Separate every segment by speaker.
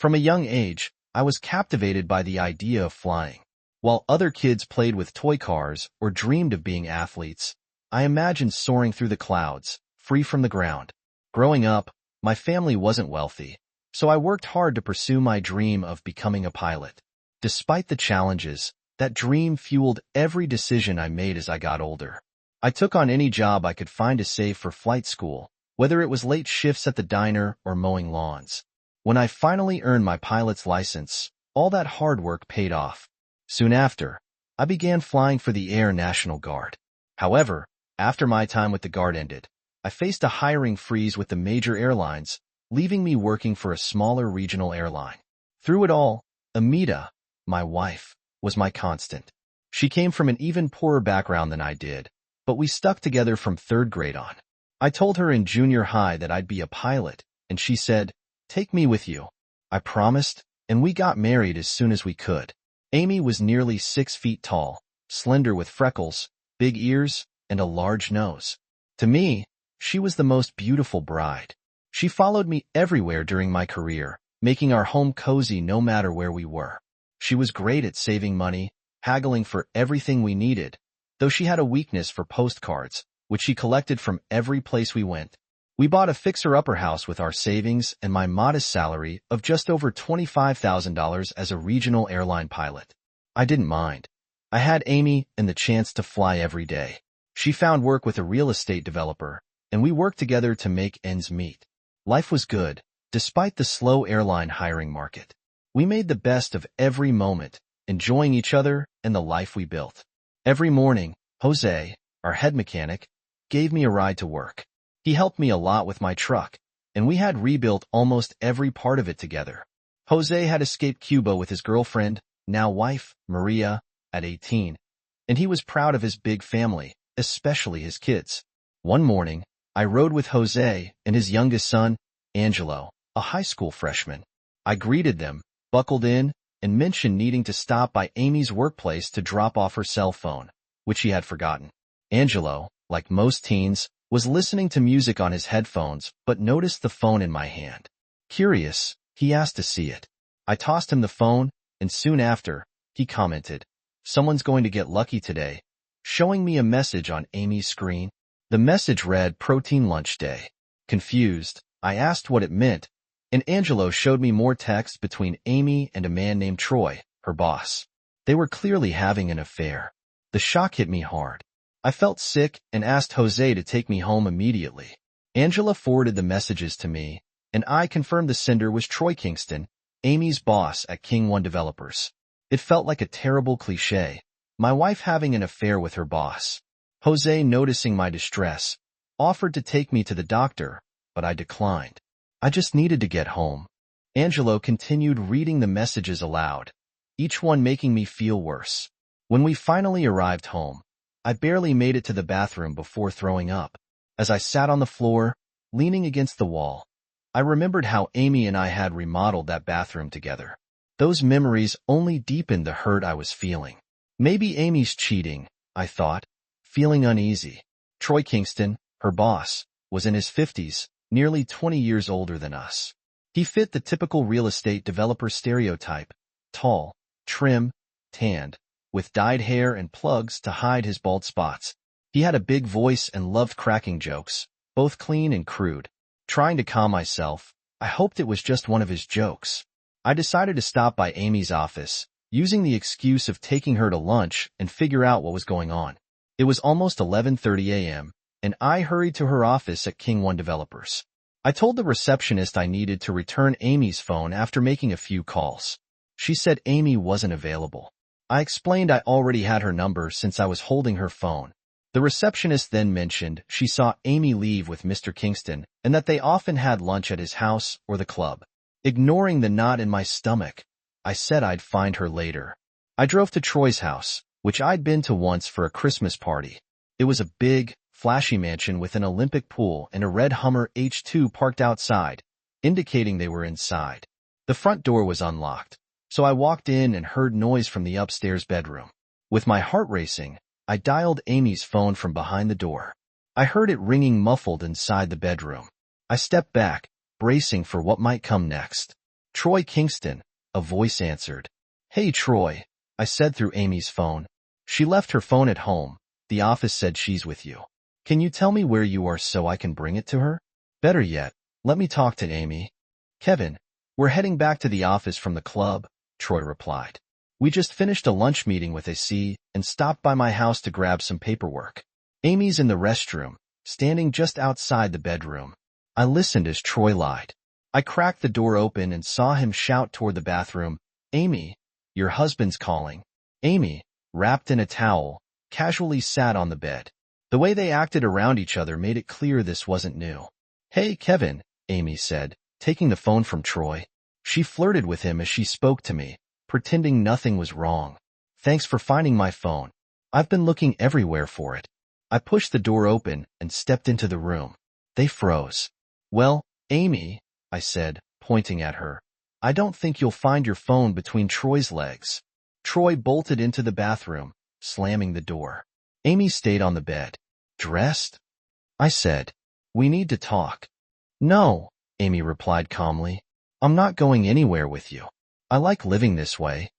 Speaker 1: From a young age, I was captivated by the idea of flying. While other kids played with toy cars or dreamed of being athletes, I imagined soaring through the clouds, free from the ground. Growing up, my family wasn't wealthy, so I worked hard to pursue my dream of becoming a pilot. Despite the challenges, that dream fueled every decision I made as I got older. I took on any job I could find to save for flight school, whether it was late shifts at the diner or mowing lawns. When I finally earned my pilot's license, all that hard work paid off. Soon after, I began flying for the Air National Guard. However, after my time with the Guard ended, I faced a hiring freeze with the major airlines, leaving me working for a smaller regional airline. Through it all, Amita, my wife, was my constant. She came from an even poorer background than I did, but we stuck together from third grade on. I told her in junior high that I'd be a pilot, and she said, "Take me with you." I promised, and we got married as soon as we could. Amy was nearly 6 feet tall, slender with freckles, big ears, and a large nose. To me, she was the most beautiful bride. She followed me everywhere during my career, making our home cozy no matter where we were. She was great at saving money, haggling for everything we needed, though she had a weakness for postcards, which she collected from every place we went. We bought a fixer-upper house with our savings and my modest salary of just over $25,000 as a regional airline pilot. I didn't mind. I had Amy and the chance to fly every day. She found work with a real estate developer, and we worked together to make ends meet. Life was good, despite the slow airline hiring market. We made the best of every moment, enjoying each other and the life we built. Every morning, Jose, our head mechanic, gave me a ride to work. He helped me a lot with my truck, and we had rebuilt almost every part of it together. Jose had escaped Cuba with his girlfriend, now wife, Maria, at 18, and he was proud of his big family, especially his kids. One morning, I rode with Jose and his youngest son, Angelo, a high school freshman. I greeted them, buckled in, and mentioned needing to stop by Amy's workplace to drop off her cell phone, which he had forgotten. Angelo, like most teens, was listening to music on his headphones but noticed the phone in my hand. Curious, he asked to see it. I tossed him the phone, and soon after, he commented, "Someone's going to get lucky today," showing me a message on Amy's screen. The message read Protein Lunch Day. Confused, I asked what it meant, and Angelo showed me more text between Amy and a man named Troy, her boss. They were clearly having an affair. The shock hit me hard. I felt sick and asked Jose to take me home immediately. Angela forwarded the messages to me, and I confirmed the sender was Troy Kingston, Amy's boss at King One Developers. It felt like a terrible cliché, my wife having an affair with her boss. Jose, noticing my distress, offered to take me to the doctor, but I declined. I just needed to get home. Angelo continued reading the messages aloud, each one making me feel worse. When we finally arrived home, I barely made it to the bathroom before throwing up. As I sat on the floor, leaning against the wall, I remembered how Amy and I had remodeled that bathroom together. Those memories only deepened the hurt I was feeling. Maybe Amy's cheating, I thought, feeling uneasy. Troy Kingston, her boss, was in his 50s, nearly 20 years older than us. He fit the typical real estate developer stereotype, tall, trim, tanned, with dyed hair and plugs to hide his bald spots. He had a big voice and loved cracking jokes, both clean and crude. Trying to calm myself, I hoped it was just one of his jokes. I decided to stop by Amy's office, using the excuse of taking her to lunch and figure out what was going on. It was almost 11:30 a.m., and I hurried to her office at King One Developers. I told the receptionist I needed to return Amy's phone after making a few calls. She said Amy wasn't available. I explained I already had her number since I was holding her phone. The receptionist then mentioned she saw Amy leave with Mr. Kingston and that they often had lunch at his house or the club. Ignoring the knot in my stomach, I said I'd find her later. I drove to Troy's house, which I'd been to once for a Christmas party. It was a big, flashy mansion with an Olympic pool and a red Hummer H2 parked outside, indicating they were inside. The front door was unlocked, so I walked in and heard noise from the upstairs bedroom. With my heart racing, I dialed Amy's phone from behind the door. I heard it ringing muffled inside the bedroom. I stepped back, bracing for what might come next. Troy Kingston, a voice answered. Hey Troy, I said through Amy's phone. She left her phone at home. The office said she's with you. Can you tell me where you are so I can bring it to her? Better yet, let me talk to Amy. Kevin, we're heading back to the office from the club, Troy replied. We just finished a lunch meeting with AC and stopped by my house to grab some paperwork. Amy's in the restroom, standing just outside the bedroom. I listened as Troy lied. I cracked the door open and saw him shout toward the bathroom, Amy, your husband's calling. Amy, wrapped in a towel, casually sat on the bed. The way they acted around each other made it clear this wasn't new. Hey, Kevin, Amy said, taking the phone from Troy. She flirted with him as she spoke to me, pretending nothing was wrong. Thanks for finding my phone. I've been looking everywhere for it. I pushed the door open and stepped into the room. They froze. Well, Amy, I said, pointing at her, I don't think you'll find your phone between Troy's legs. Troy bolted into the bathroom, slamming the door. Amy stayed on the bed. Dressed? I said, we need to talk. No, Amy replied calmly. I'm not going anywhere with you. I like living this way.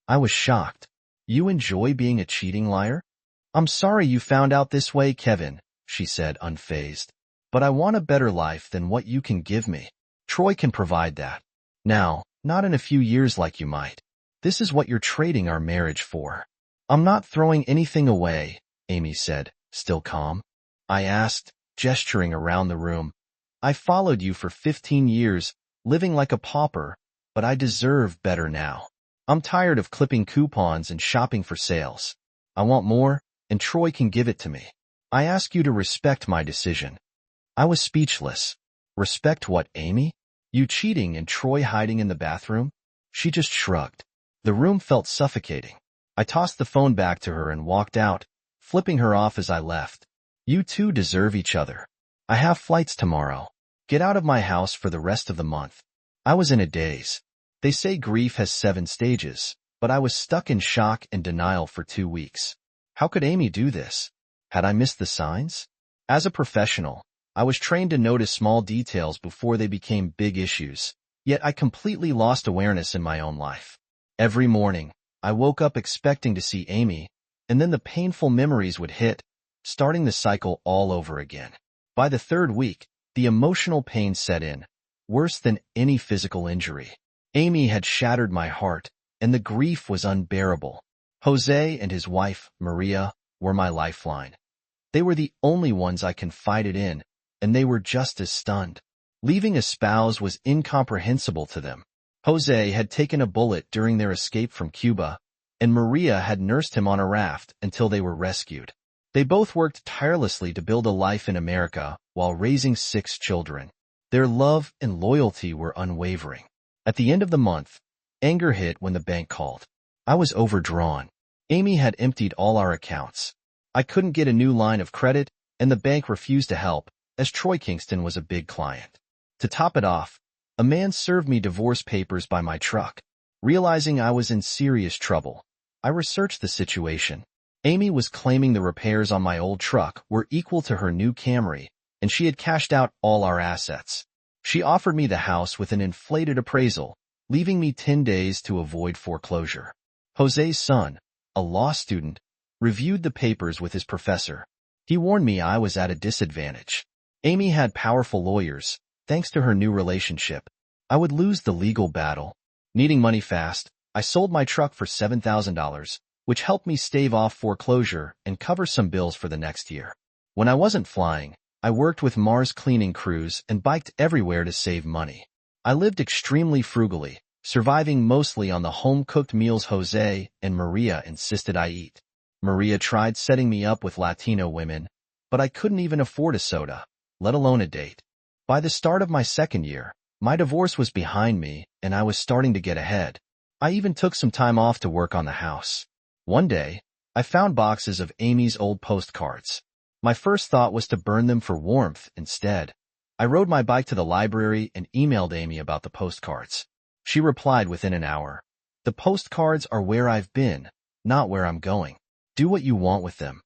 Speaker 1: I was shocked. You enjoy being a cheating liar? I'm sorry you found out this way, Kevin, she said, unfazed. But I want a better life than what you can give me. Troy can provide that. Now, not in a few years like you might. This is what you're trading our marriage for. I'm not throwing anything away, Amy said, still calm. I asked, gesturing around the room. I followed you for 15 years, living like a pauper, but I deserve better now. I'm tired of clipping coupons and shopping for sales. I want more, and Troy can give it to me. I ask you to respect my decision. I was speechless. Respect what, Amy? You cheating and Troy hiding in the bathroom? She just shrugged. The room felt suffocating. I tossed the phone back to her and walked out, flipping her off as I left. You two deserve each other. I have flights tomorrow. Get out of my house for the rest of the month. I was in a daze. They say grief has 7 stages, but I was stuck in shock and denial for 2 weeks. How could Amy do this? Had I missed the signs? As a professional, I was trained to notice small details before they became big issues, yet I completely lost awareness in my own life. Every morning, I woke up expecting to see Amy, and then the painful memories would hit, starting the cycle all over again. By the 3rd week, the emotional pain set in, worse than any physical injury. Amy had shattered my heart, and the grief was unbearable. Jose and his wife, Maria, were my lifeline. They were the only ones I confided in, and they were just as stunned. Leaving a spouse was incomprehensible to them. Jose had taken a bullet during their escape from Cuba, and Maria had nursed him on a raft until they were rescued. They both worked tirelessly to build a life in America while raising 6 children. Their love and loyalty were unwavering. At the end of the month, anger hit when the bank called. I was overdrawn. Amy had emptied all our accounts. I couldn't get a new line of credit, and the bank refused to help, as Troy Kingston was a big client. To top it off, a man served me divorce papers by my truck. Realizing I was in serious trouble, I researched the situation. Amy was claiming the repairs on my old truck were equal to her new Camry, and she had cashed out all our assets. She offered me the house with an inflated appraisal, leaving me 10 days to avoid foreclosure. Jose's son, a law student, reviewed the papers with his professor. He warned me I was at a disadvantage. Amy had powerful lawyers. Thanks to her new relationship, I would lose the legal battle. Needing money fast, I sold my truck for $7,000, which helped me stave off foreclosure and cover some bills for the next year. When I wasn't flying, I worked with Mars cleaning crews and biked everywhere to save money. I lived extremely frugally, surviving mostly on the home-cooked meals Jose and Maria insisted I eat. Maria tried setting me up with Latino women, but I couldn't even afford a soda, let alone a date. By the start of my 2nd year, my divorce was behind me and I was starting to get ahead. I even took some time off to work on the house. One day, I found boxes of Amy's old postcards. My first thought was to burn them for warmth instead. I rode my bike to the library and emailed Amy about the postcards. She replied within an hour. The postcards are where I've been, not where I'm going. Do what you want with them.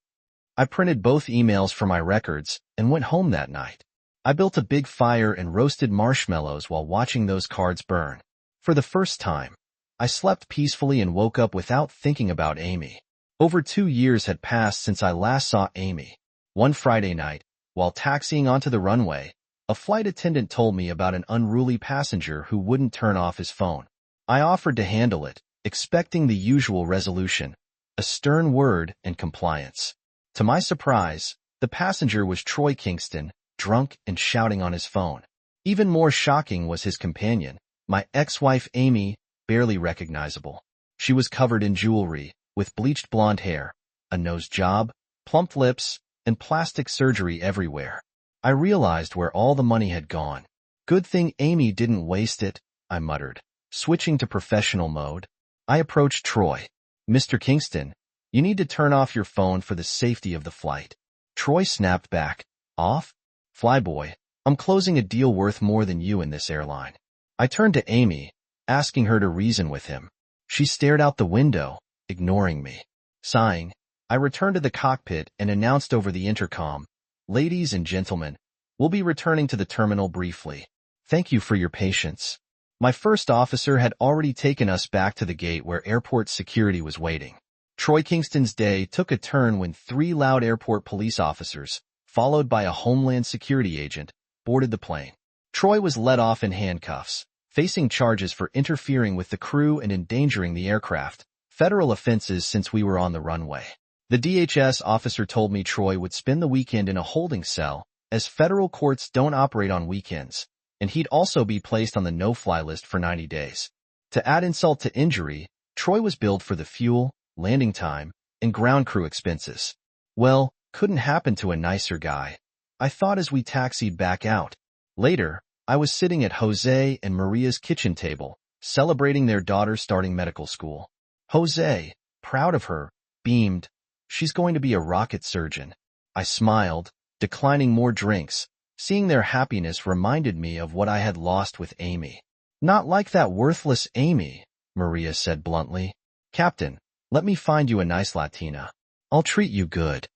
Speaker 1: I printed both emails for my records and went home that night. I built a big fire and roasted marshmallows while watching those cards burn. For the first time, I slept peacefully and woke up without thinking about Amy. Over 2 years had passed since I last saw Amy. One Friday night, while taxiing onto the runway, a flight attendant told me about an unruly passenger who wouldn't turn off his phone. I offered to handle it, expecting the usual resolution, a stern word and compliance. To my surprise, the passenger was Troy Kingston, drunk and shouting on his phone. Even more shocking was his companion, my ex-wife Amy, barely recognizable. She was covered in jewelry, with bleached blonde hair, a nose job, plump lips, and plastic surgery everywhere. I realized where all the money had gone. Good thing Amy didn't waste it, I muttered. Switching to professional mode, I approached Troy. Mr. Kingston, you need to turn off your phone for the safety of the flight. Troy snapped back. Off? Flyboy, I'm closing a deal worth more than you in this airline. I turned to Amy, asking her to reason with him. She stared out the window, ignoring me. Sighing, I returned to the cockpit and announced over the intercom, "Ladies and gentlemen, we'll be returning to the terminal briefly. Thank you for your patience." My first officer had already taken us back to the gate where airport security was waiting. Troy Kingston's day took a turn when 3 loud airport police officers, followed by a Homeland Security agent, boarded the plane. Troy was let off in handcuffs, facing charges for interfering with the crew and endangering the aircraft, federal offenses since we were on the runway. The DHS officer told me Troy would spend the weekend in a holding cell, as federal courts don't operate on weekends, and he'd also be placed on the no-fly list for 90 days. To add insult to injury, Troy was billed for the fuel, landing time, and ground crew expenses. Well, couldn't happen to a nicer guy, I thought as we taxied back out. Later, I was sitting at Jose and Maria's kitchen table, celebrating their daughter starting medical school. Jose, proud of her, beamed. She's going to be a rocket surgeon. I smiled, declining more drinks. Seeing their happiness reminded me of what I had lost with Amy. Not like that worthless Amy, Maria said bluntly. Captain, let me find you a nice Latina. I'll treat you good.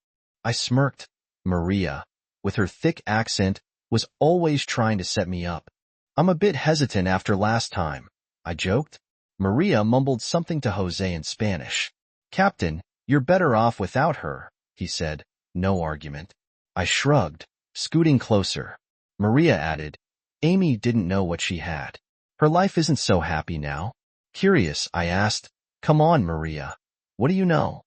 Speaker 1: I smirked. Maria, with her thick accent, was always trying to set me up. I'm a bit hesitant after last time, I joked. Maria mumbled something to Jose in Spanish. Captain, you're better off without her, he said. No argument. I shrugged, scooting closer. Maria added, Amy didn't know what she had. Her life isn't so happy now. Curious, I asked. Come on, Maria. What do you know?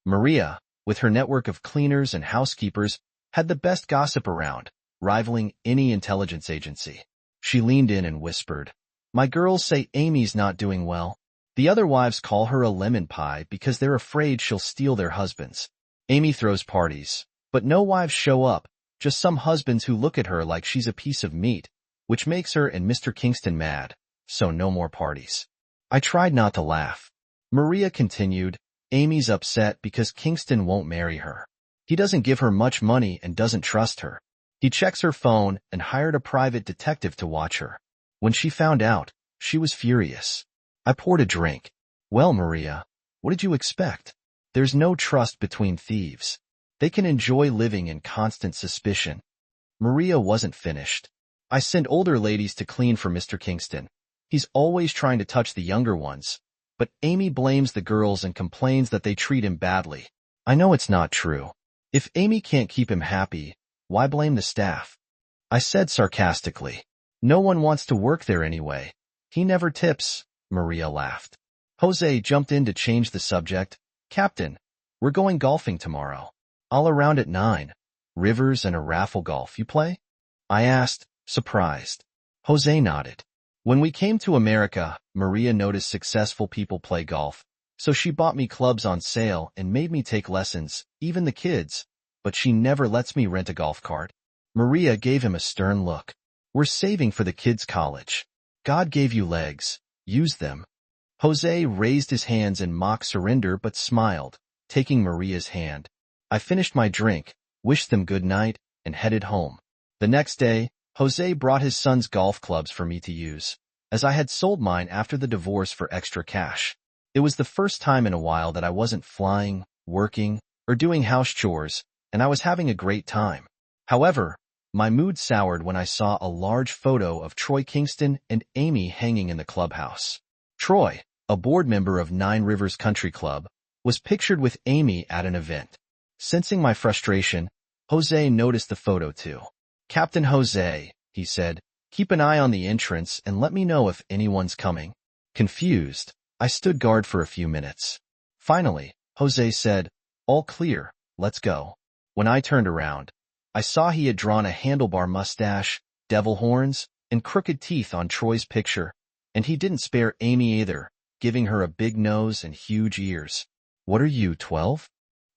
Speaker 1: Maria, with her network of cleaners and housekeepers, had the best gossip around, rivaling any intelligence agency. She leaned in and whispered, My girls say Amy's not doing well. The other wives call her a lemon pie because they're afraid she'll steal their husbands. Amy throws parties, but no wives show up, just some husbands who look at her like she's a piece of meat, which makes her and Mr. Kingston mad, so no more parties. I tried not to laugh. Maria continued, Amy's upset because Kingston won't marry her. He doesn't give her much money and doesn't trust her. He checks her phone and hired a private detective to watch her. When she found out, she was furious. I poured a drink. Well, Maria, what did you expect? There's no trust between thieves. They can enjoy living in constant suspicion. Maria wasn't finished. I send older ladies to clean for Mr. Kingston. He's always trying to touch the younger ones, but Amy blames the girls and complains that they treat him badly. I know it's not true. If Amy can't keep him happy, why blame the staff? I said sarcastically. No one wants to work there anyway. He never tips. Maria laughed. Jose jumped in to change the subject. Captain, we're going golfing tomorrow. All around at 9. Rivers and a raffle golf. You play? I asked, surprised. Jose nodded. When we came to America, Maria noticed successful people play golf, so she bought me clubs on sale and made me take lessons, even the kids, but she never lets me rent a golf cart. Maria gave him a stern look. We're saving for the kids' college. God gave you legs. Use them. Jose raised his hands in mock surrender but smiled, taking Maria's hand. I finished my drink, wished them good night, and headed home. The next day, Jose brought his son's golf clubs for me to use, as I had sold mine after the divorce for extra cash. It was the first time in a while that I wasn't flying, working, or doing house chores, and I was having a great time. However, My mood soured when I saw a large photo of Troy Kingston and Amy hanging in the clubhouse. Troy, a board member of Nine Rivers Country Club, was pictured with Amy at an event. Sensing my frustration, Jose noticed the photo too. "Captain Jose," he said, "keep an eye on the entrance and let me know if anyone's coming." Confused, I stood guard for a few minutes. Finally, Jose said, "All clear, let's go." When I turned around, I saw he had drawn a handlebar mustache, devil horns, and crooked teeth on Troy's picture, and he didn't spare Amy either, giving her a big nose and huge ears. "What are you, 12?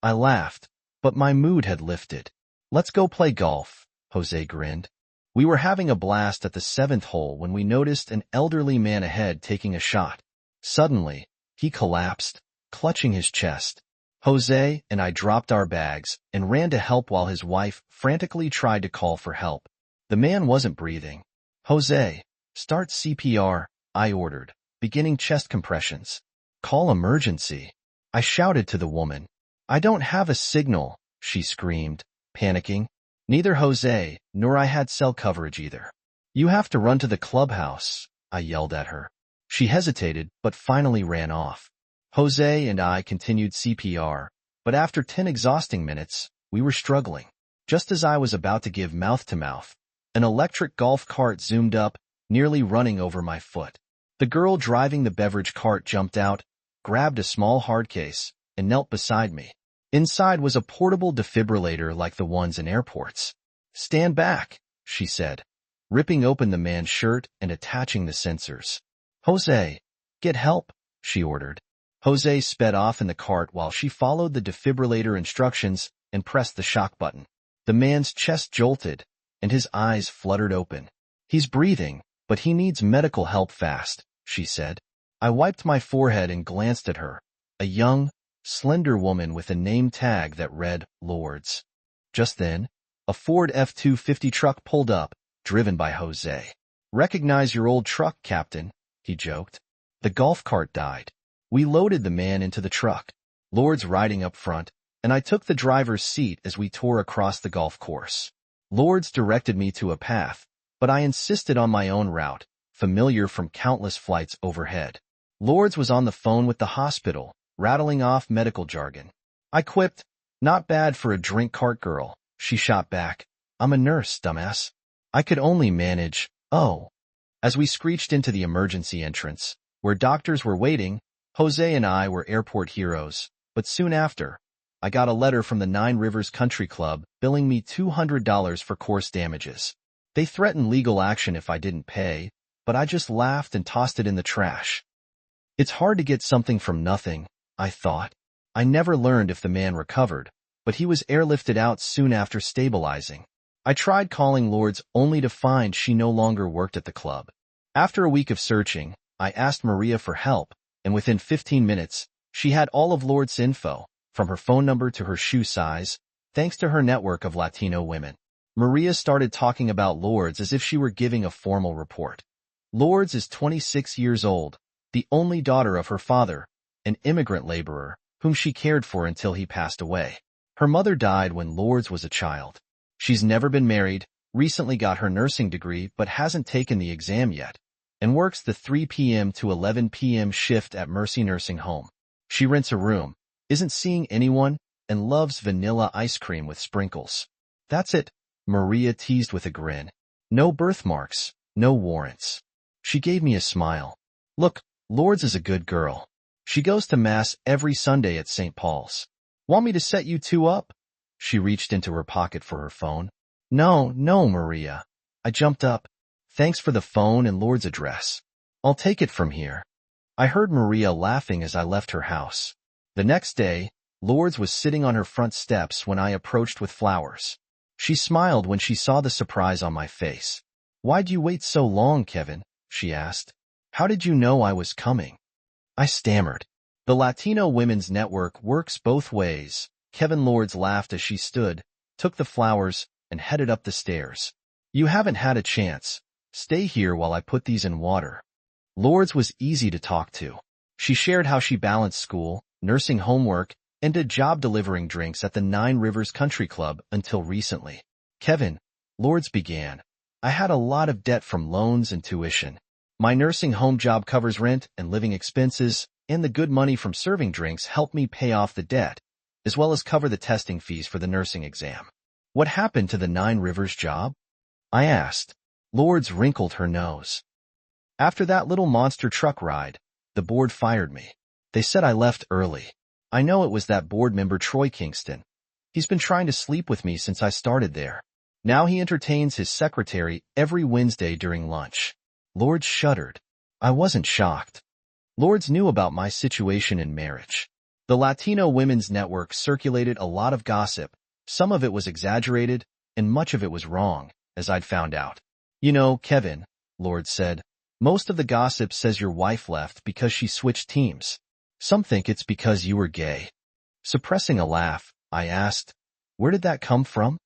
Speaker 1: I laughed, but my mood had lifted. "Let's go play golf," Jose grinned. We were having a blast at the 7th hole when we noticed an elderly man ahead taking a shot. Suddenly, he collapsed, clutching his chest. Jose and I dropped our bags and ran to help while his wife frantically tried to call for help. The man wasn't breathing. "Jose, start CPR," I ordered, beginning chest compressions. "Call emergency," I shouted to the woman. "I don't have a signal," she screamed, panicking. Neither Jose nor I had cell coverage either. "You have to run to the clubhouse," I yelled at her. She hesitated, but finally ran off. Jose and I continued CPR, but after 10 exhausting minutes, we were struggling. Just as I was about to give mouth-to-mouth, an electric golf cart zoomed up, nearly running over my foot. The girl driving the beverage cart jumped out, grabbed a small hard case, and knelt beside me. Inside was a portable defibrillator like the ones in airports. "Stand back," she said, ripping open the man's shirt and attaching the sensors. "Jose, get help," she ordered. Jose sped off in the cart while she followed the defibrillator instructions and pressed the shock button. The man's chest jolted, and his eyes fluttered open. "He's breathing, but he needs medical help fast," she said. I wiped my forehead and glanced at her, a young, slender woman with a name tag that read Lords. Just then, a Ford F-250 truck pulled up, driven by Jose. "Recognize your old truck, Captain," he joked. The golf cart died. We loaded the man into the truck, Lords riding up front, and I took the driver's seat as we tore across the golf course. Lords directed me to a path, but I insisted on my own route, familiar from countless flights overhead. Lords was on the phone with the hospital, rattling off medical jargon. I quipped, "Not bad for a drink cart girl." She shot back, "I'm a nurse, dumbass." I could only manage, "Oh." As we screeched into the emergency entrance, where doctors were waiting, Jose and I were airport heroes, but soon after, I got a letter from the Nine Rivers Country Club billing me $200 for course damages. They threatened legal action if I didn't pay, but I just laughed and tossed it in the trash. It's hard to get something from nothing, I thought. I never learned if the man recovered, but he was airlifted out soon after stabilizing. I tried calling Lords only to find she no longer worked at the club. After a week of searching, I asked Maria for help, and within 15 minutes, she had all of Lords' info, from her phone number to her shoe size, thanks to her network of Latino women. Maria started talking about Lords as if she were giving a formal report. Lords is 26 years old, the only daughter of her father, an immigrant laborer, whom she cared for until he passed away. Her mother died when Lords was a child. She's never been married, recently got her nursing degree but hasn't taken the exam yet, and works the 3 p.m. to 11 p.m. shift at Mercy Nursing Home. She rents a room, isn't seeing anyone, and loves vanilla ice cream with sprinkles. That's it, Maria teased with a grin. No birthmarks, no warrants. She gave me a smile. Look, Lords is a good girl. She goes to Mass every Sunday at St. Paul's. Want me to set you two up? She reached into her pocket for her phone. No, Maria. I jumped up. Thanks for the phone and Lord's address. I'll take it from here. I heard Maria laughing as I left her house. The next day, Lords was sitting on her front steps when I approached with flowers. She smiled when she saw the surprise on my face. Why'd you wait so long, Kevin? She asked. How did you know I was coming? I stammered. The Latino Women's Network works both ways. Kevin Lords laughed as she stood, took the flowers, and headed up the stairs. You haven't had a chance. Stay here while I put these in water. Lords was easy to talk to. She shared how she balanced school, nursing homework, and a job delivering drinks at the Nine Rivers Country Club until recently. Kevin, Lourdes began. I had a lot of debt from loans and tuition. My nursing home job covers rent and living expenses, and the good money from serving drinks helped me pay off the debt, as well as cover the testing fees for the nursing exam. What happened to the Nine Rivers job? I asked. Lourdes wrinkled her nose. After that little monster truck ride, the board fired me. They said I left early. I know it was that board member Troy Kingston. He's been trying to sleep with me since I started there. Now he entertains his secretary every Wednesday during lunch. Lourdes shuddered. I wasn't shocked. Lourdes knew about my situation in marriage. The Latino Women's Network circulated a lot of gossip. Some of it was exaggerated, and much of it was wrong, as I'd found out. You know, Kevin, Lourdes said, most of the gossip says your wife left because she switched teams. Some think it's because you were gay. Suppressing a laugh, I asked, where did that come from?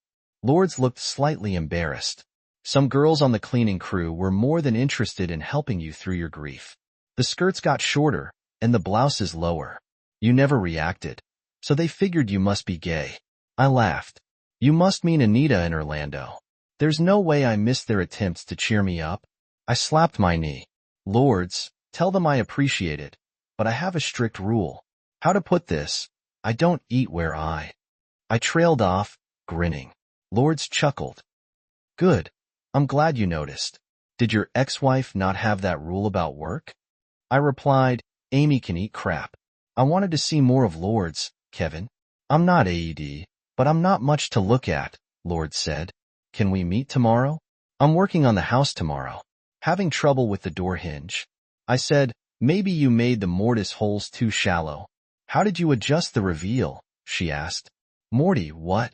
Speaker 1: Lourdes looked slightly embarrassed. Some girls on the cleaning crew were more than interested in helping you through your grief. The skirts got shorter, and the blouses lower. You never reacted, so they figured you must be gay. I laughed. You must mean Anita and Orlando. There's no way I missed their attempts to cheer me up. I slapped my knee. Lourdes, tell them I appreciate it, but I have a strict rule. How to put this? I don't eat where I trailed off, grinning. Lourdes chuckled. Good. I'm glad you noticed. Did your ex-wife not have that rule about work? I replied, Amy can eat crap. I wanted to see more of Lourdes, Kevin. I'm not AED, but I'm not much to look at, Lourdes said. Can we meet tomorrow? I'm working on the house tomorrow. Having trouble with the door hinge. I said, maybe you made the mortise holes too shallow. How did you adjust the reveal? She asked. Morty, what?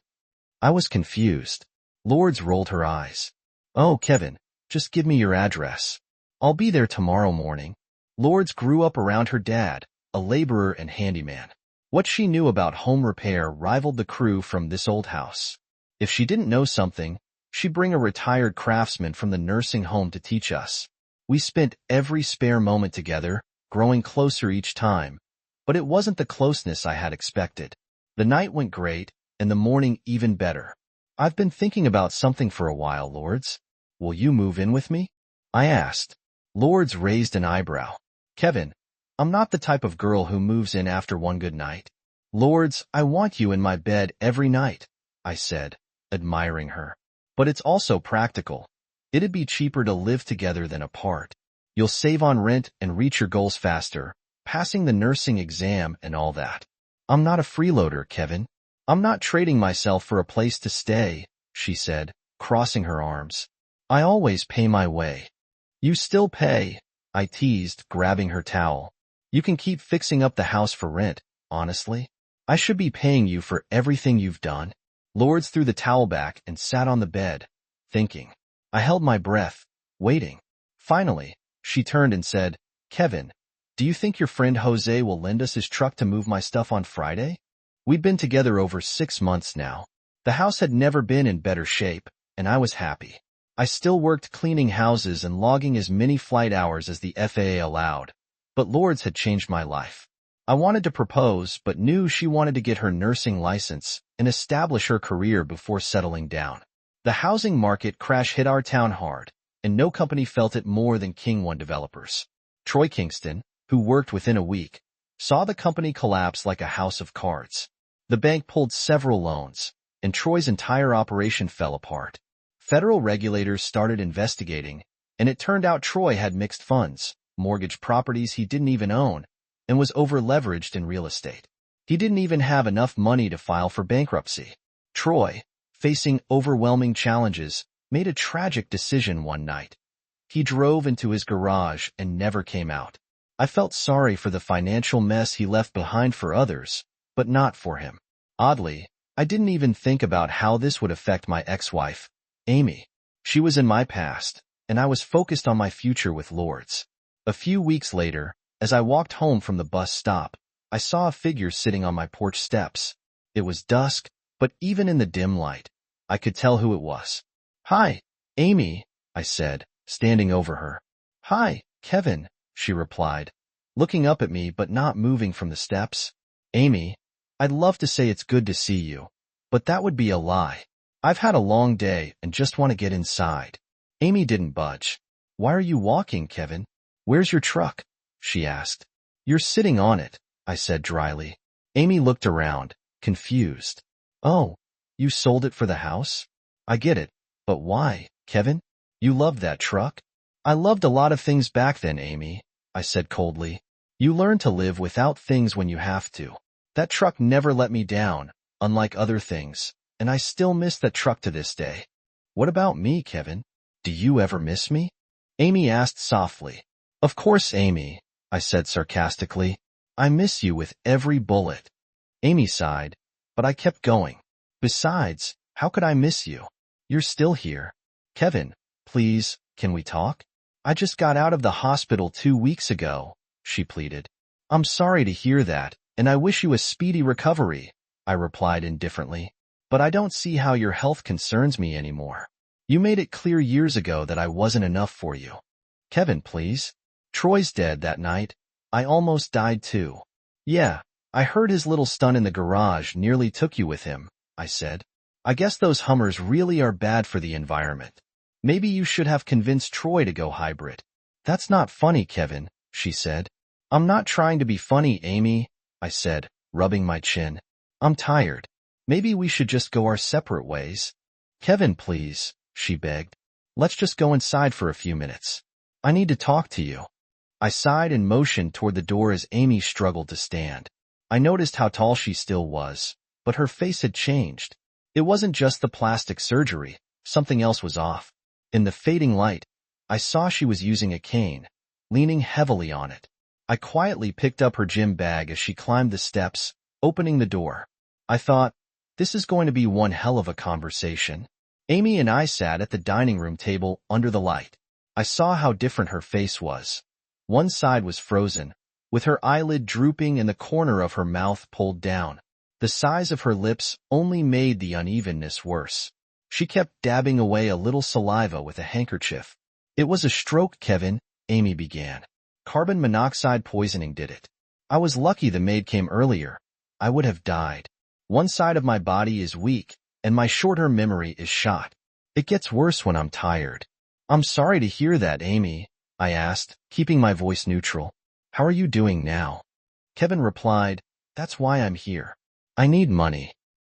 Speaker 1: I was confused. Lourdes rolled her eyes. Oh, Kevin, just give me your address. I'll be there tomorrow morning. Lourdes grew up around her dad, a laborer and handyman. What she knew about home repair rivaled the crew from this old house. If she didn't know something, she'd bring a retired craftsman from the nursing home to teach us. We spent every spare moment together, growing closer each time, but it wasn't the closeness I had expected. The night went great, and the morning even better. I've been thinking about something for a while, Lourdes. Will you move in with me? I asked. Lourdes raised an eyebrow. Kevin, I'm not the type of girl who moves in after one good night. Lourdes, I want you in my bed every night, I said, admiring her. But it's also practical. It'd be cheaper to live together than apart. You'll save on rent and reach your goals faster, passing the nursing exam and all that. I'm not a freeloader, Kevin. I'm not trading myself for a place to stay, she said, crossing her arms. I always pay my way. You still pay, I teased, grabbing her towel. You can keep fixing up the house for rent, honestly. I should be paying you for everything you've done. Lourdes threw the towel back and sat on the bed, thinking. I held my breath, waiting. Finally, she turned and said, Kevin, do you think your friend Jose will lend us his truck to move my stuff on Friday? We'd been together over 6 months now. The house had never been in better shape, and I was happy. I still worked cleaning houses and logging as many flight hours as the FAA allowed, but Lourdes had changed my life. I wanted to propose, but knew she wanted to get her nursing license and establish her career before settling down. The housing market crash hit our town hard, and no company felt it more than King One developers. Troy Kingston, who worked within a week, saw the company collapse like a house of cards. The bank pulled several loans, and Troy's entire operation fell apart. Federal regulators started investigating, and it turned out Troy had mixed funds, mortgaged properties he didn't even own, and was over-leveraged in real estate. He didn't even have enough money to file for bankruptcy. Troy, facing overwhelming challenges, made a tragic decision one night. He drove into his garage and never came out. I felt sorry for the financial mess he left behind for others, but not for him. Oddly, I didn't even think about how this would affect my ex-wife, Amy. She was in my past, and I was focused on my future with Lourdes. A few weeks later, as I walked home from the bus stop, I saw a figure sitting on my porch steps. It was dusk, but even in the dim light, I could tell who it was. Hi, Amy, I said, standing over her. Hi, Kevin, she replied, looking up at me but not moving from the steps. Amy, I'd love to say it's good to see you, but that would be a lie. I've had a long day and just want to get inside. Amy didn't budge. Why are you walking, Kevin? Where's your truck? She asked. You're sitting on it, I said dryly. Amy looked around, confused. Oh, you sold it for the house? I get it, but why, Kevin? You loved that truck? I loved a lot of things back then, Amy, I said coldly. You learn to live without things when you have to. That truck never let me down, unlike other things, and I still miss that truck to this day. What about me, Kevin? Do you ever miss me? Amy asked softly. Of course, Amy, I said sarcastically. I miss you with every bullet. Amy sighed, but I kept going. Besides, how could I miss you? You're still here. Kevin, please, can we talk? I just got out of the hospital 2 weeks ago, she pleaded. I'm sorry to hear that, and I wish you a speedy recovery, I replied indifferently. But I don't see how your health concerns me anymore. You made it clear years ago that I wasn't enough for you. Kevin, please. Troy's dead that night. I almost died too. Yeah, I heard his little stunt in the garage nearly took you with him, I said. I guess those Hummers really are bad for the environment. Maybe you should have convinced Troy to go hybrid. That's not funny, Kevin, she said. I'm not trying to be funny, Amy, I said, rubbing my chin. I'm tired. Maybe we should just go our separate ways. Kevin, please, she begged. Let's just go inside for a few minutes. I need to talk to you. I sighed and motioned toward the door as Amy struggled to stand. I noticed how tall she still was, but her face had changed. It wasn't just the plastic surgery. Something else was off. In the fading light, I saw she was using a cane, leaning heavily on it. I quietly picked up her gym bag as she climbed the steps, opening the door. I thought, this is going to be one hell of a conversation. Amy and I sat at the dining room table under the light. I saw how different her face was. One side was frozen, with her eyelid drooping and the corner of her mouth pulled down. The size of her lips only made the unevenness worse. She kept dabbing away a little saliva with a handkerchief. It was a stroke, Kevin, Amy began. Carbon monoxide poisoning did it. I was lucky the maid came earlier. I would have died. One side of my body is weak, and my short-term memory is shot. It gets worse when I'm tired. I'm sorry to hear that, Amy, I asked, keeping my voice neutral. How are you doing now? Kevin replied, that's why I'm here. I need money.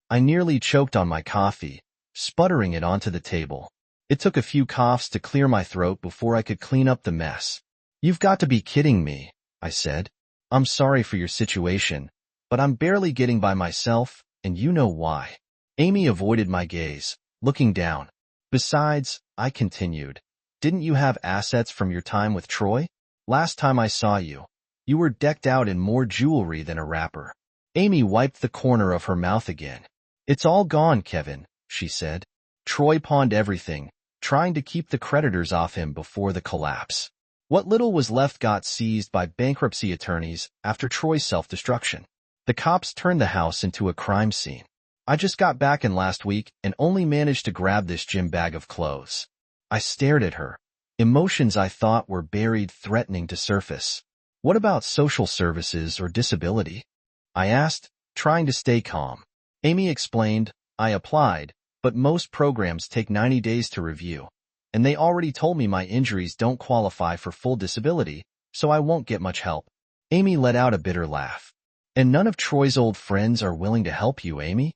Speaker 1: I nearly choked on my coffee, sputtering it onto the table. It took a few coughs to clear my throat before I could clean up the mess. You've got to be kidding me, I said. I'm sorry for your situation, but I'm barely getting by myself, and you know why. Amy avoided my gaze, looking down. Besides, I continued, didn't you have assets from your time with Troy? Last time I saw you, you were decked out in more jewelry than a rapper. Amy wiped the corner of her mouth again. It's all gone, Kevin, she said. Troy pawned everything, trying to keep the creditors off him before the collapse. What little was left got seized by bankruptcy attorneys after Troy's self-destruction. The cops turned the house into a crime scene. I just got back in last week and only managed to grab this gym bag of clothes. I stared at her. Emotions I thought were buried threatening to surface. What about social services or disability? I asked, trying to stay calm. Amy explained, I applied, but most programs take 90 days to review, and they already told me my injuries don't qualify for full disability, so I won't get much help. Amy let out a bitter laugh. And none of Troy's old friends are willing to help you, Amy?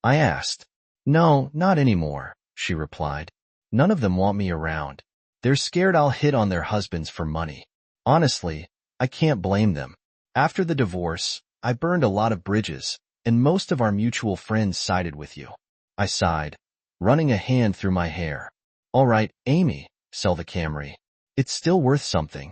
Speaker 1: I asked. No, not anymore, she replied. None of them want me around. They're scared I'll hit on their husbands for money. Honestly, I can't blame them. After the divorce, I burned a lot of bridges, and most of our mutual friends sided with you. I sighed, running a hand through my hair. All right, Amy, sell the Camry. It's still worth something.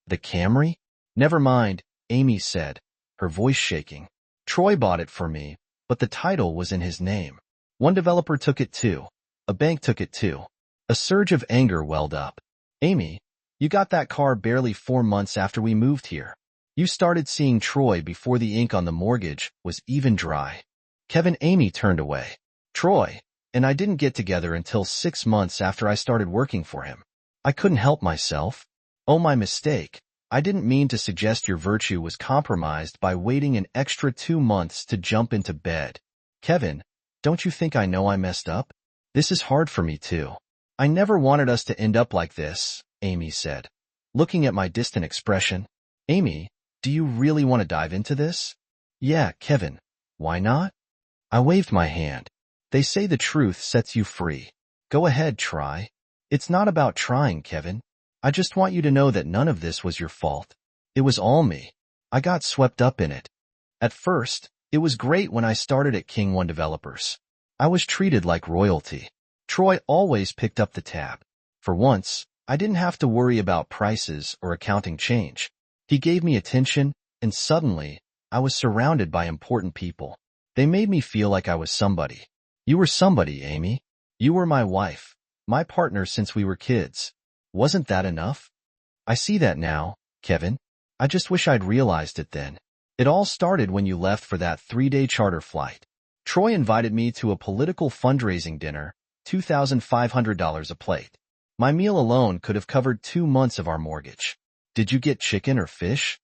Speaker 1: The Camry? Never mind, Amy said, her voice shaking. Troy bought it for me, but the title was in his name. One developer took it too. A bank took it too. A surge of anger welled up. Amy, you got that car barely 4 months after we moved here. You started seeing Troy before the ink on the mortgage was even dry. Kevin, Amy turned away. Troy and I didn't get together until 6 months after I started working for him. I couldn't help myself. Oh, my mistake. I didn't mean to suggest your virtue was compromised by waiting an extra 2 months to jump into bed. Kevin, don't you think I know I messed up? This is hard for me too. I never wanted us to end up like this, Amy said. Looking at my distant expression, Amy, do you really want to dive into this? Yeah, Kevin. Why not? I waved my hand. They say the truth sets you free. Go ahead, try. It's not about trying, Kevin. I just want you to know that none of this was your fault. It was all me. I got swept up in it. At first, it was great when I started at King One Developers. I was treated like royalty. Troy always picked up the tab. For once, I didn't have to worry about prices or accounting change. He gave me attention, and suddenly, I was surrounded by important people. They made me feel like I was somebody. You were somebody, Amy. You were my wife, my partner since we were kids. Wasn't that enough? I see that now, Kevin. I just wish I'd realized it then. It all started when you left for that 3-day charter flight. Troy invited me to a political fundraising dinner, $2,500 a plate. My meal alone could have covered 2 months of our mortgage. Did you get chicken or fish?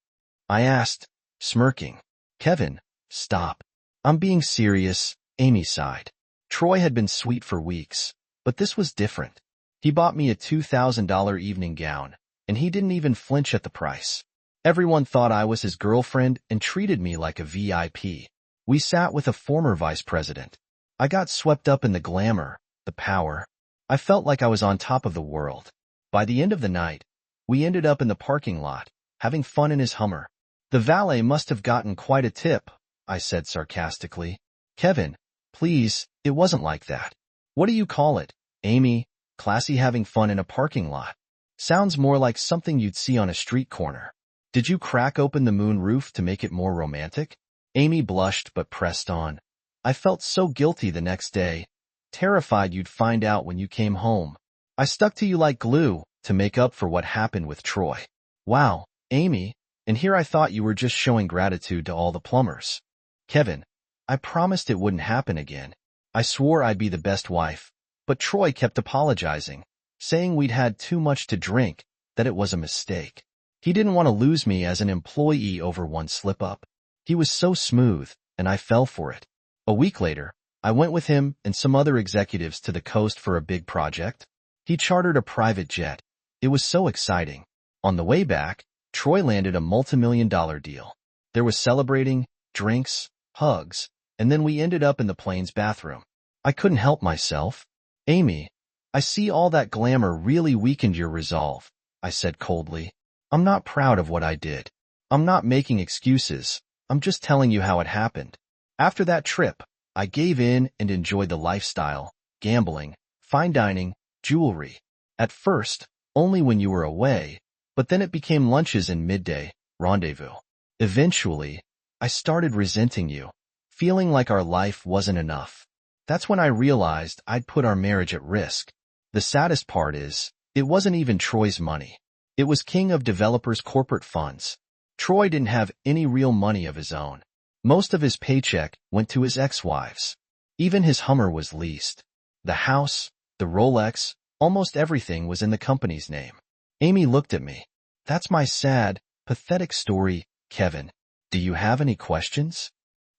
Speaker 1: I asked, smirking. Kevin, stop. I'm being serious, Amy sighed. Troy had been sweet for weeks, but this was different. He bought me a $2,000 evening gown, and he didn't even flinch at the price. Everyone thought I was his girlfriend and treated me like a VIP. We sat with a former vice president. I got swept up in the glamour, the power. I felt like I was on top of the world. By the end of the night, we ended up in the parking lot, having fun in his Hummer. The valet must have gotten quite a tip, I said sarcastically. Kevin, please, it wasn't like that. What do you call it, Amy? Classy having fun in a parking lot. Sounds more like something you'd see on a street corner. Did you crack open the moon roof to make it more romantic? Amy blushed but pressed on. I felt so guilty the next day, terrified you'd find out when you came home. I stuck to you like glue to make up for what happened with Troy. Wow, Amy, and here I thought you were just showing gratitude to all the plumbers. Kevin, I promised it wouldn't happen again. I swore I'd be the best wife, but Troy kept apologizing, saying we'd had too much to drink, that it was a mistake. He didn't want to lose me as an employee over one slip-up. He was so smooth, and I fell for it. A week later, I went with him and some other executives to the coast for a big project. He chartered a private jet. It was so exciting. On the way back, Troy landed a multi-million-dollar deal. There was celebrating, drinks, hugs, and then we ended up in the plane's bathroom. I couldn't help myself. Amy, I see all that glamour really weakened your resolve, I said coldly. I'm not proud of what I did. I'm not making excuses. I'm just telling you how it happened. After that trip, I gave in and enjoyed the lifestyle, gambling, fine dining, jewelry. At first, only when you were away, but then it became lunches and midday, rendezvous. Eventually, I started resenting you, feeling like our life wasn't enough. That's when I realized I'd put our marriage at risk. The saddest part is, it wasn't even Troy's money. It was King of Developers' corporate funds. Troy didn't have any real money of his own. Most of his paycheck went to his ex-wives. Even his Hummer was leased. The house, the Rolex, almost everything was in the company's name. Amy looked at me. That's my sad, pathetic story, Kevin. Do you have any questions?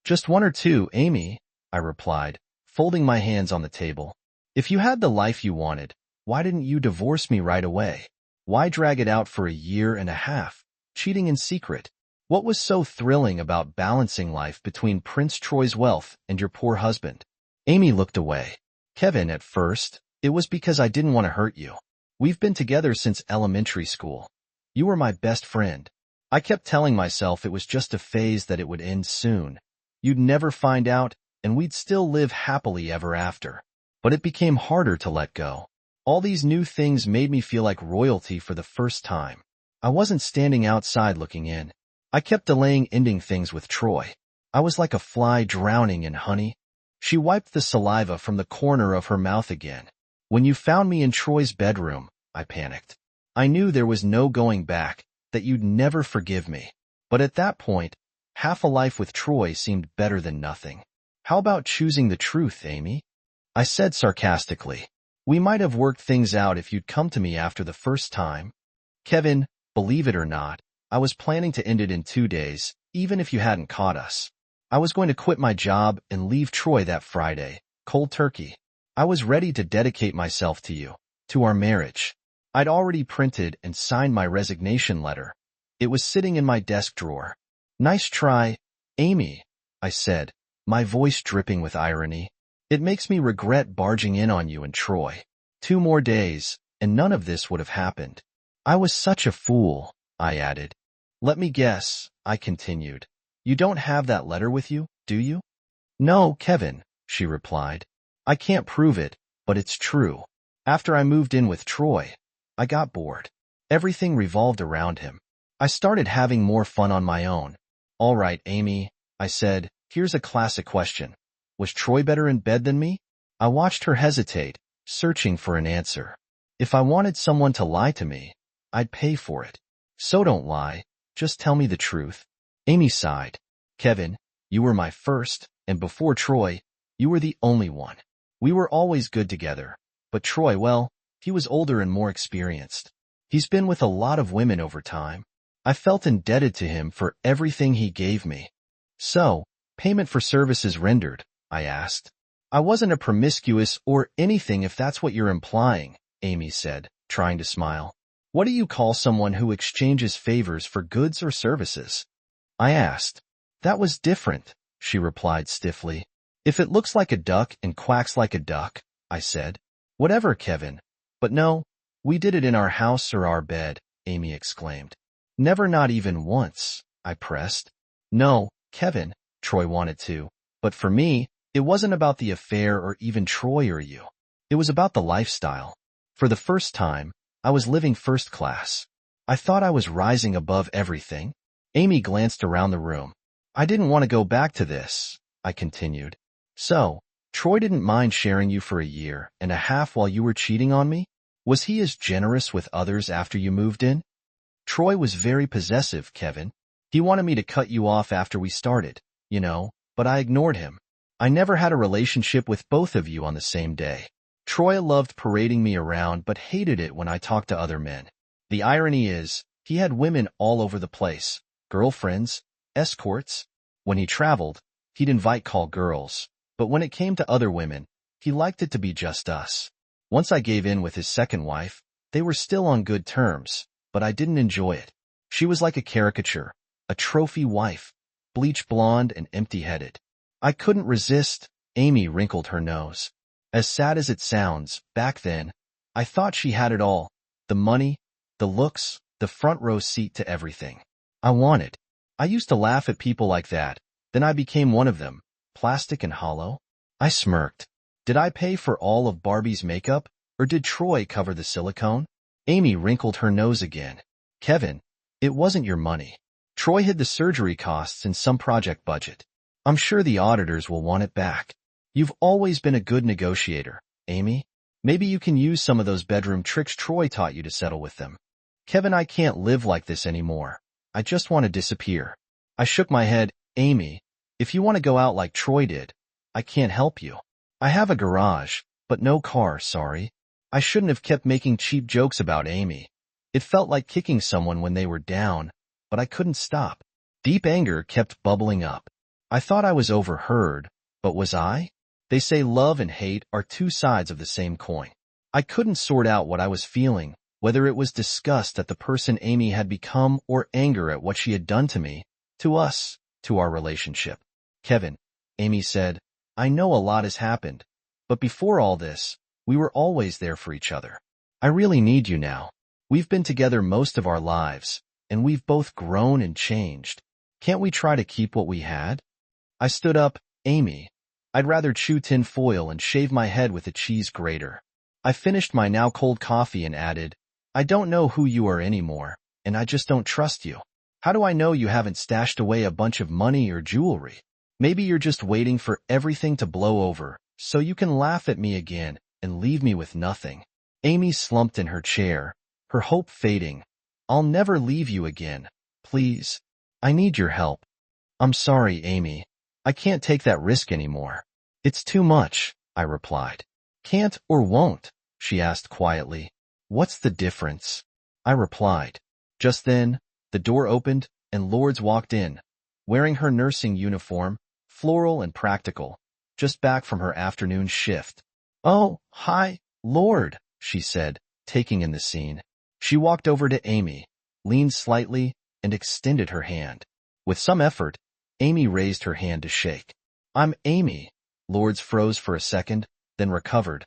Speaker 1: Just one or two, Amy, I replied, folding my hands on the table. If you had the life you wanted, why didn't you divorce me right away? Why drag it out for 1.5 years, cheating in secret? What was so thrilling about balancing life between Prince Troy's wealth and your poor husband? Amy looked away. Kevin, at first, it was because I didn't want to hurt you. We've been together since elementary school. You were my best friend. I kept telling myself it was just a phase, that it would end soon. You'd never find out, and we'd still live happily ever after. But it became harder to let go. All these new things made me feel like royalty for the first time. I wasn't standing outside looking in. I kept delaying ending things with Troy. I was like a fly drowning in honey. She wiped the saliva from the corner of her mouth again. When you found me in Troy's bedroom, I panicked. I knew there was no going back, that you'd never forgive me. But at that point, half a life with Troy seemed better than nothing. How about choosing the truth, Amy? I said sarcastically. We might have worked things out if you'd come to me after the first time. Kevin, believe it or not, I was planning to end it in 2 days, even if you hadn't caught us. I was going to quit my job and leave Troy that Friday, cold turkey. I was ready to dedicate myself to you, to our marriage. I'd already printed and signed my resignation letter. It was sitting in my desk drawer. Nice try, Amy, I said, my voice dripping with irony. It makes me regret barging in on you and Troy. 2 more days, and none of this would have happened. I was such a fool, I added. Let me guess, I continued. You don't have that letter with you, do you? No, Kevin, she replied. I can't prove it, but it's true. After I moved in with Troy, I got bored. Everything revolved around him. I started having more fun on my own. All right, Amy, I said, here's a classic question. Was Troy better in bed than me? I watched her hesitate, searching for an answer. If I wanted someone to lie to me, I'd pay for it. So don't lie, just tell me the truth. Amy sighed. Kevin, you were my first, and before Troy, you were the only one. We were always good together, but Troy, well, he was older and more experienced. He's been with a lot of women over time. I felt indebted to him for everything he gave me. So, payment for services rendered, I asked. I wasn't a promiscuous or anything if that's what you're implying, Amy said, trying to smile. What do you call someone who exchanges favors for goods or services? I asked. That was different, she replied stiffly. If it looks like a duck and quacks like a duck, I said. Whatever, Kevin. But no, we did it in our house or our bed, Amy exclaimed. Never, not even once, I pressed. No, Kevin, Troy wanted to. But for me, it wasn't about the affair or even Troy or you. It was about the lifestyle. For the first time, I was living first class. I thought I was rising above everything. Amy glanced around the room. I didn't want to go back to this, I continued. So, Troy didn't mind sharing you for 1.5 years while you were cheating on me? Was he as generous with others after you moved in? Troy was very possessive, Kevin. He wanted me to cut you off after we started, but I ignored him. I never had a relationship with both of you on the same day. Troy loved parading me around but hated it when I talked to other men. The irony is, he had women all over the place, girlfriends, escorts. When he traveled, he'd invite call girls, but when it came to other women, he liked it to be just us. Once I gave in with his second wife, they were still on good terms, but I didn't enjoy it. She was like a caricature, a trophy wife, bleach blonde and empty-headed. I couldn't resist. Amy wrinkled her nose. As sad as it sounds, back then, I thought she had it all. The money, the looks, the front row seat to everything I wanted. I used to laugh at people like that. Then I became one of them, plastic and hollow. I smirked. Did I pay for all of Barbie's makeup, or did Troy cover the silicone? Amy wrinkled her nose again. Kevin, it wasn't your money. Troy hid the surgery costs in some project budget. I'm sure the auditors will want it back. You've always been a good negotiator, Amy. Maybe you can use some of those bedroom tricks Troy taught you to settle with them. Kevin, I can't live like this anymore. I just want to disappear. I shook my head. Amy, if you want to go out like Troy did, I can't help you. I have a garage, but no car, sorry. I shouldn't have kept making cheap jokes about Amy. It felt like kicking someone when they were down, but I couldn't stop. Deep anger kept bubbling up. I thought I was overheard, but was I? They say love and hate are 2 sides of the same coin. I couldn't sort out what I was feeling, whether it was disgust at the person Amy had become or anger at what she had done to me, to us, to our relationship. Kevin, Amy said, I know a lot has happened, but before all this, we were always there for each other. I really need you now. We've been together most of our lives, and we've both grown and changed. Can't we try to keep what we had? I stood up. Amy, I'd rather chew tin foil and shave my head with a cheese grater. I finished my now cold coffee and added, I don't know who you are anymore, and I just don't trust you. How do I know you haven't stashed away a bunch of money or jewelry? Maybe you're just waiting for everything to blow over, so you can laugh at me again and leave me with nothing. Amy slumped in her chair, her hope fading. I'll never leave you again. Please. I need your help. I'm sorry, Amy. I can't take that risk anymore. It's too much, I replied. Can't or won't? She asked quietly. What's the difference? I replied. Just then, the door opened and Lourdes walked in, wearing her nursing uniform, floral and practical, just back from her afternoon shift. "Oh, hi, Lord," she said, taking in the scene. She walked over to Amy, leaned slightly, and extended her hand. With some effort, Amy raised her hand to shake. "I'm Amy." Lourdes froze for a second, then recovered,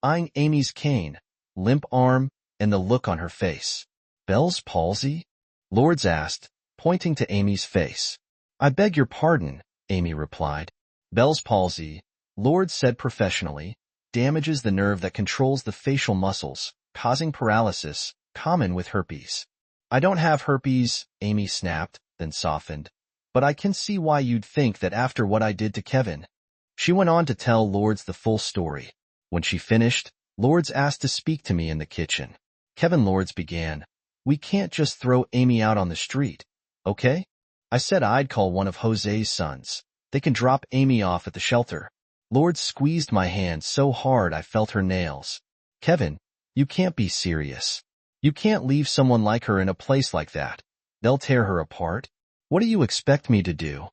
Speaker 1: eyeing Amy's cane, limp arm, and the look on her face. "Bell's palsy?" Lourdes asked, pointing to Amy's face. "I beg your pardon," Amy replied. "Bell's palsy," Lourdes said professionally, "damages the nerve that controls the facial muscles, causing paralysis, common with herpes." "I don't have herpes," Amy snapped, then softened. "But I can see why you'd think that after what I did to Kevin." She went on to tell Lourdes the full story. When she finished, Lourdes asked to speak to me in the kitchen. "Kevin," Lourdes began, "we can't just throw Amy out on the street, okay? I said I'd call one of Jose's sons. They can drop Amy off at the shelter." Lourdes squeezed my hand so hard I felt her nails. "Kevin, you can't be serious. You can't leave someone like her in a place like that. They'll tear her apart." "What do you expect me to do?"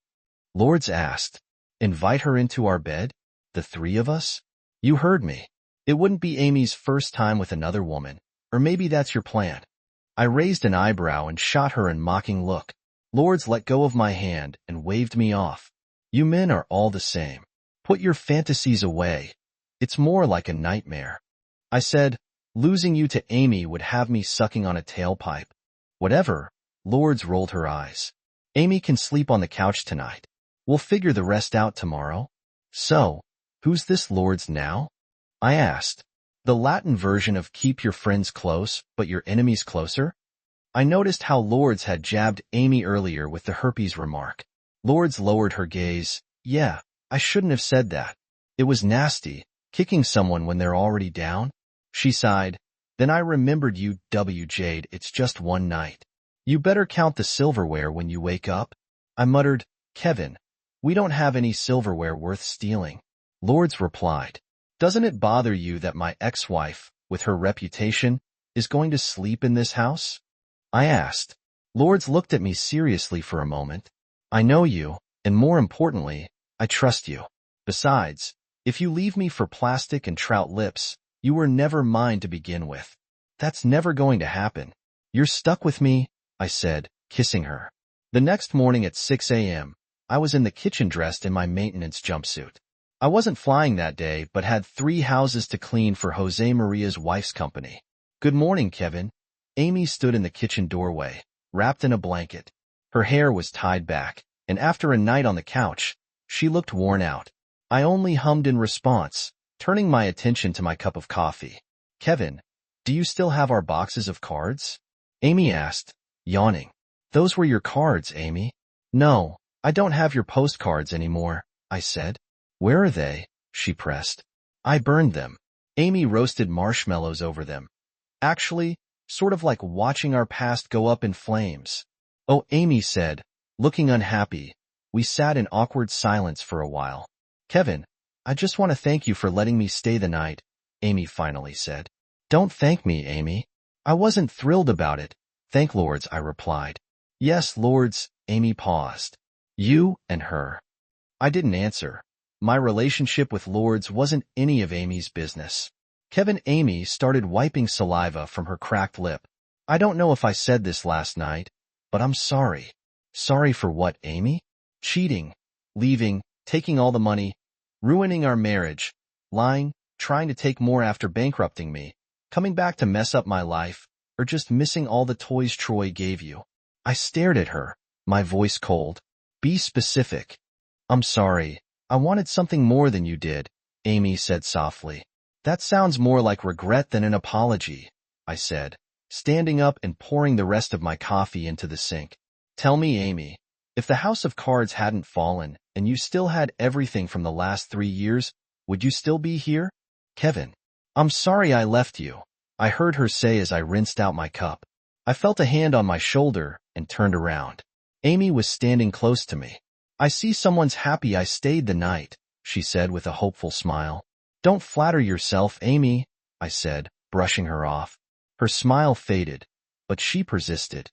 Speaker 1: Lourdes asked. "Invite her into our bed? The three of us?" "You heard me. It wouldn't be Amy's first time with another woman. Or maybe that's your plan." I raised an eyebrow and shot her a mocking look. Lourdes let go of my hand and waved me off. "You men are all the same. Put your fantasies away. It's more like a nightmare." I said, "Losing you to Amy would have me sucking on a tailpipe." "Whatever." Lourdes rolled her eyes. "Amy can sleep on the couch tonight. We'll figure the rest out tomorrow." "So, who's this Lourdes now?" I asked. "The Latin version of keep your friends close, but your enemies closer?" I noticed how Lourdes had jabbed Amy earlier with the herpes remark. Lourdes lowered her gaze. "Yeah, I shouldn't have said that. It was nasty, kicking someone when they're already down." She sighed. "Then I remembered you, Jade, it's just one night. You better count the silverware when you wake up." I muttered, "Kevin, we don't have any silverware worth stealing." Lourdes replied, "Doesn't it bother you that my ex-wife, with her reputation, is going to sleep in this house?" I asked. Lourdes looked at me seriously for a moment. "I know you, and more importantly, I trust you. Besides, if you leave me for plastic and trout lips, you were never mine to begin with. That's never going to happen. You're stuck with me," I said, kissing her. The next morning at 6 a.m., I was in the kitchen dressed in my maintenance jumpsuit. I wasn't flying that day, but had 3 houses to clean for Jose Maria's wife's company. "Good morning, Kevin." Amy stood in the kitchen doorway, wrapped in a blanket. Her hair was tied back, and after a night on the couch, she looked worn out. I only hummed in response, turning my attention to my cup of coffee. "Kevin, do you still have our boxes of cards?" Amy asked, yawning. "Those were your cards, Amy." "No, I don't have your postcards anymore," I said. "Where are they?" she pressed. "I burned them." Amy roasted marshmallows over them. "Actually, sort of like watching our past go up in flames." "Oh," Amy said, looking unhappy. We sat in awkward silence for a while. "Kevin, I just want to thank you for letting me stay the night," Amy finally said. "Don't thank me, Amy. I wasn't thrilled about it." "Thank Lourdes," I replied. "Yes, Lourdes." Amy paused. "You and her." I didn't answer. My relationship with Lourdes wasn't any of Amy's business. Amy started wiping saliva from her cracked lip. "I don't know if I said this last night, but I'm sorry." "Sorry for what, Amy?" "Cheating, leaving, taking all the money, ruining our marriage, lying, trying to take more after bankrupting me, coming back to mess up my life, or just missing all the toys Troy gave you." I stared at her, my voice cold. "Be specific." "I'm sorry. I wanted something more than you did," Amy said softly. "That sounds more like regret than an apology," I said, standing up and pouring the rest of my coffee into the sink. "Tell me, Amy, if the house of cards hadn't fallen and you still had everything from the last 3 years, would you still be here?" "Kevin, I'm sorry I left you," I heard her say as I rinsed out my cup. I felt a hand on my shoulder and turned around. Amy was standing close to me. "I see someone's happy I stayed the night," she said with a hopeful smile. "Don't flatter yourself, Amy," I said, brushing her off. Her smile faded, but she persisted.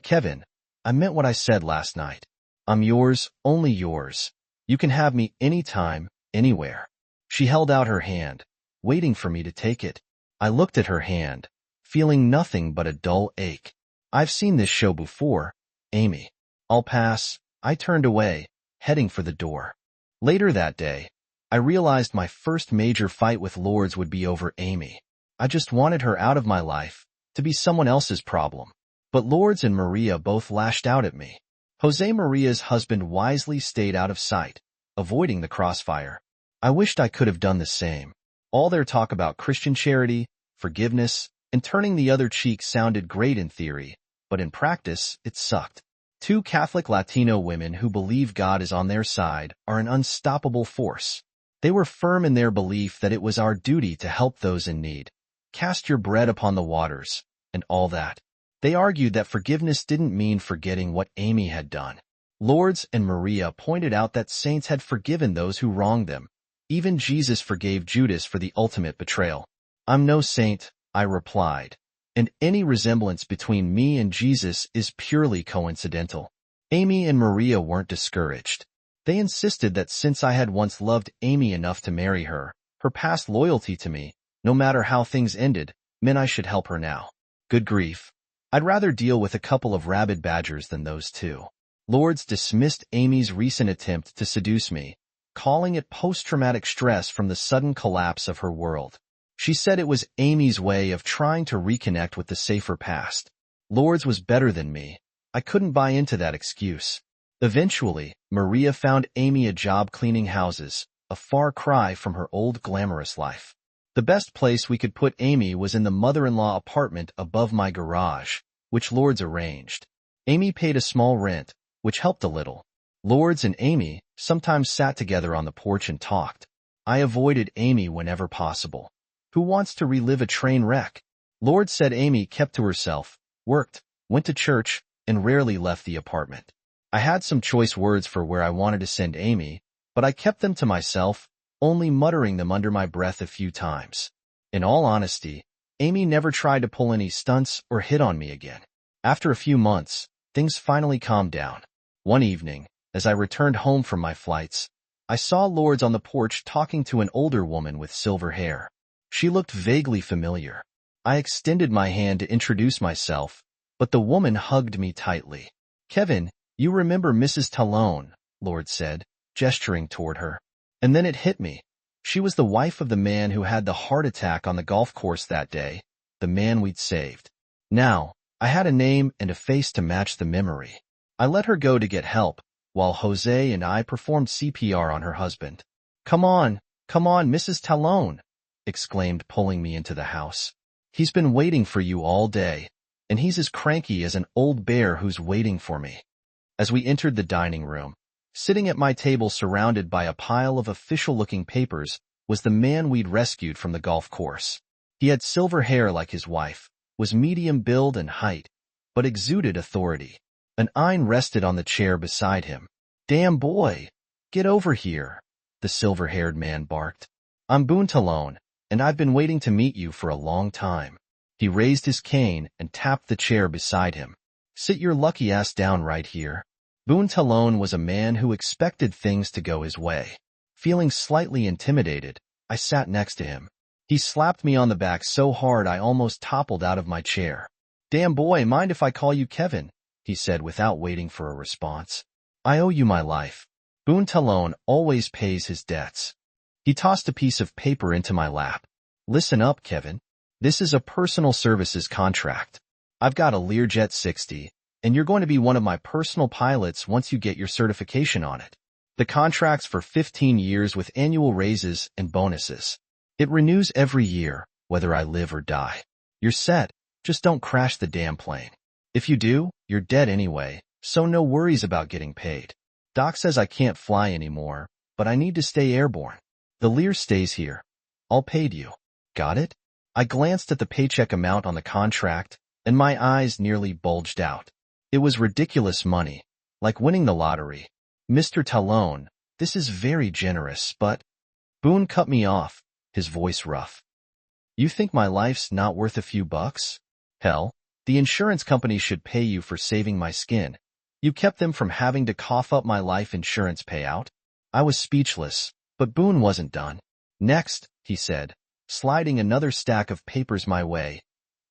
Speaker 1: Kevin, I meant what I said last night. I'm yours, only yours. You can have me anytime, anywhere." She held out her hand. waiting for me to take it. I looked at her hand, feeling nothing but a dull ache. I've seen this show before, Amy. I'll pass. I turned away, heading for the door. Later that day, I realized my first major fight with Lourdes would be over Amy. I just wanted her out of my life, to be someone else's problem. But Lourdes and Maria both lashed out at me. Jose Maria's husband wisely stayed out of sight, avoiding the crossfire. I wished I could have done the same. All their talk about Christian charity, forgiveness, and turning the other cheek sounded great in theory, but in practice, it sucked. Two Catholic Latino women who believe God is on their side are an unstoppable force. They were firm in their belief that it was our duty to help those in need. Cast your bread upon the waters, and all that. They argued that forgiveness didn't mean forgetting what Amy had done. Lourdes and Maria pointed out that saints had forgiven those who wronged them. Even Jesus forgave Judas for the ultimate betrayal. I'm no saint, I replied, and any resemblance between me and Jesus is purely coincidental. Amy and Maria weren't discouraged. They insisted that since I had once loved Amy enough to marry her, her past loyalty to me, no matter how things ended, meant I should help her now. Good grief. I'd rather deal with a couple of rabid badgers than those two. Lourdes dismissed Amy's recent attempt to seduce me, calling it post-traumatic stress from the sudden collapse of her world. She said it was Amy's way of trying to reconnect with the safer past. Lourdes was better than me. I couldn't buy into that excuse. Eventually, Maria found Amy a job cleaning houses, a far cry from her old glamorous life. The best place we could put Amy was in the mother-in-law apartment above my garage, which Lourdes arranged. Amy paid a small rent, which helped a little. Lourdes and Amy sometimes sat together on the porch and talked. I avoided Amy whenever possible. Who wants to relive a train wreck? Lourdes said Amy kept to herself, worked, went to church, and rarely left the apartment. I had some choice words for where I wanted to send Amy, but I kept them to myself, only muttering them under my breath a few times. In all honesty, Amy never tried to pull any stunts or hit on me again. After a few months, things finally calmed down. One evening, as I returned home from my flights, I saw Lourdes on the porch talking to an older woman with silver hair. She looked vaguely familiar. I extended my hand to introduce myself, but the woman hugged me tightly. Kevin, you remember Mrs. Talone, Lourdes said, gesturing toward her. And then it hit me. She was the wife of the man who had the heart attack on the golf course that day, the man we'd saved. Now, I had a name and a face to match the memory. I let her go to get help, while Jose and I performed CPR on her husband. Come on, Mrs. Talone, exclaimed, pulling me into the house. He's been waiting for you all day, and he's as cranky as an old bear who's waiting for me. As we entered the dining room, sitting at my table surrounded by a pile of official-looking papers, was the man we'd rescued from the golf course. He had silver hair like his wife, was medium build and height, but exuded authority. An eye rested on the chair beside him. Damn boy, get over here, the silver-haired man barked. I'm Boone Talone, and I've been waiting to meet you for a long time. He raised his cane and tapped the chair beside him. Sit your lucky ass down right here. Boone Talone was a man who expected things to go his way. Feeling slightly intimidated, I sat next to him. He slapped me on the back so hard I almost toppled out of my chair. Damn boy, mind if I call you Kevin? He said without waiting for a response. I owe you my life. Boone Talone always pays his debts. He tossed a piece of paper into my lap. Listen up, Kevin. This is a personal services contract. I've got a Learjet 60, and you're going to be one of my personal pilots once you get your certification on it. The contract's for 15 years with annual raises and bonuses. It renews every year, whether I live or die. You're set, just don't crash the damn plane. If you do, you're dead anyway, so no worries about getting paid. Doc says I can't fly anymore, but I need to stay airborne. The Lear stays here. All paid you. Got it? I glanced at the paycheck amount on the contract, and my eyes nearly bulged out. It was ridiculous money, like winning the lottery. Mr. Talone, this is very generous, but... Boone cut me off, his voice rough. You think my life's not worth a few bucks? Hell, the insurance company should pay you for saving my skin. You kept them from having to cough up my life insurance payout. I was speechless, but Boone wasn't done. Next, he said, sliding another stack of papers my way.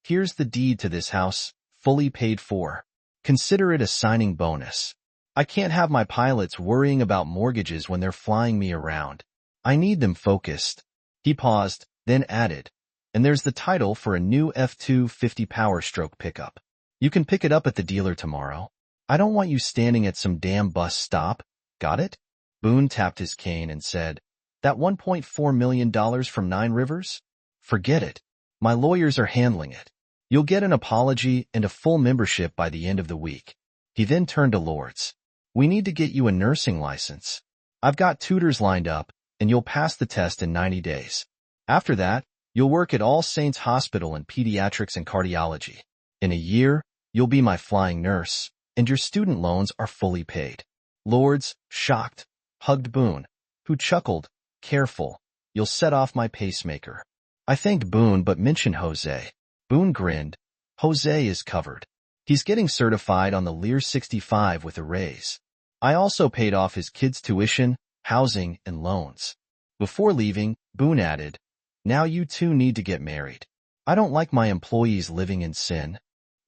Speaker 1: Here's the deed to this house, fully paid for. Consider it a signing bonus. I can't have my pilots worrying about mortgages when they're flying me around. I need them focused. He paused, then added, and there's the title for a new F-250 Power Stroke pickup. You can pick it up at the dealer tomorrow. I don't want you standing at some damn bus stop. Got it? Boone tapped his cane and said, that $1.4 million from Nine Rivers? Forget it. My lawyers are handling it. You'll get an apology and a full membership by the end of the week. He then turned to Lourdes. We need to get you a nursing license. I've got tutors lined up, and you'll pass the test in 90 days. After that, you'll work at All Saints Hospital in pediatrics and cardiology. In a year, you'll be my flying nurse, and your student loans are fully paid. Lourdes, shocked, hugged Boone, who chuckled, careful, you'll set off my pacemaker. I thanked Boone but mentioned Jose. Boone grinned. Jose is covered. He's getting certified on the Lear 65 with a raise. I also paid off his kids' tuition, housing, and loans. Before leaving, Boone added, now you two need to get married. I don't like my employees living in sin.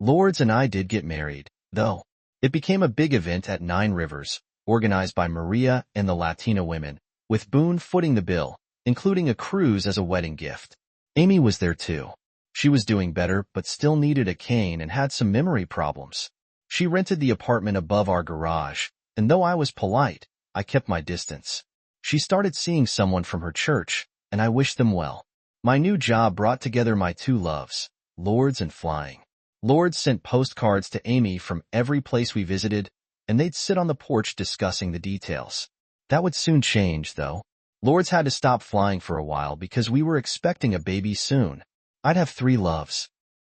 Speaker 1: Lourdes and I did get married, though. It became a big event at Nine Rivers, organized by Maria and the Latina women, with Boone footing the bill, including a cruise as a wedding gift. Amy was there too. She was doing better but still needed a cane and had some memory problems. She rented the apartment above our garage, and though I was polite, I kept my distance. She started seeing someone from her church, and I wished them well. My new job brought together my two loves, Lourdes and flying. Lourdes sent postcards to Amy from every place we visited, and they'd sit on the porch discussing the details. That would soon change, though. Lourdes had to stop flying for a while because we were expecting a baby soon. I'd have 3 loves.